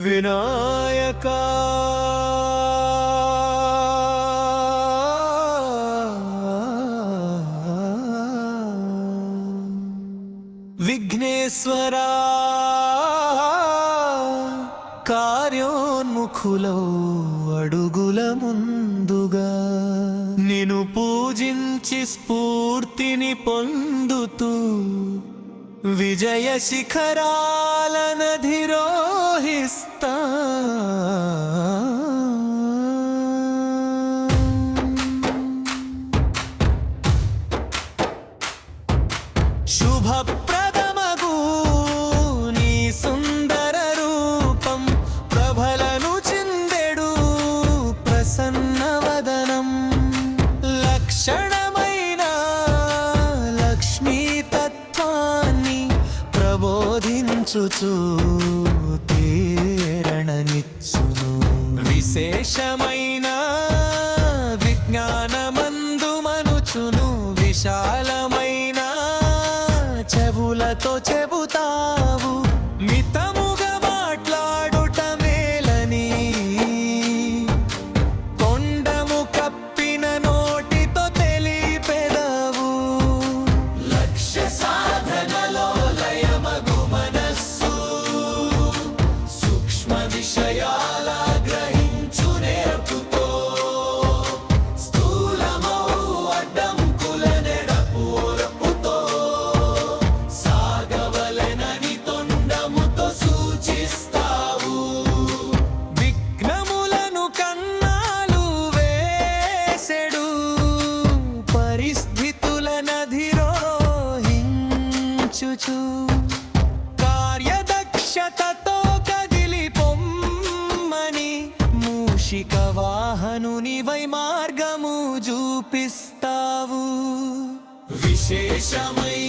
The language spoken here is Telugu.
వినాయకా విఘ్నేశ్వరా కార్యోన్ముఖులౌ అడుగుల ముందుగా నిన్ను పూజించి స్ఫూర్తిని పొందుతూ విజయ శిఖరాలనధిరోహిస్తా శుభప్రదమగు నీ సుందర రూపం ప్రభలను చిందెడు ప్రసన్నవదనం లక్షణమైన లక్ష్మీతత్వాన్ని ప్రబోధించుచు ప్రేరణనిచ్చును విశేషమైన విజ్ఞానమందు మనుచును విశాలమైన చెవులతో చెబుతావు మితముగా మాట్లాడుట మేలని కొండము కప్పిన నోటితో తెలిపెదవు లక్ష్య సాధనలో లయమగు మనస్సు సూక్ష్మ విషయాల గ్రహించు నేర్పుతో స్థూలమౌ అడ్డంకుల నెడపోరపుతో సాగవలెనని తొండముతో సూచిస్తావు విఘ్నములను కన్నాలు వేసెడు పరిస్థితులనధిరోహించుచు కార్యదక్షతతో కదిలి పొమ్మని మూషిక వాహనునివై మార్గము చూపిస్తావు విశేషమై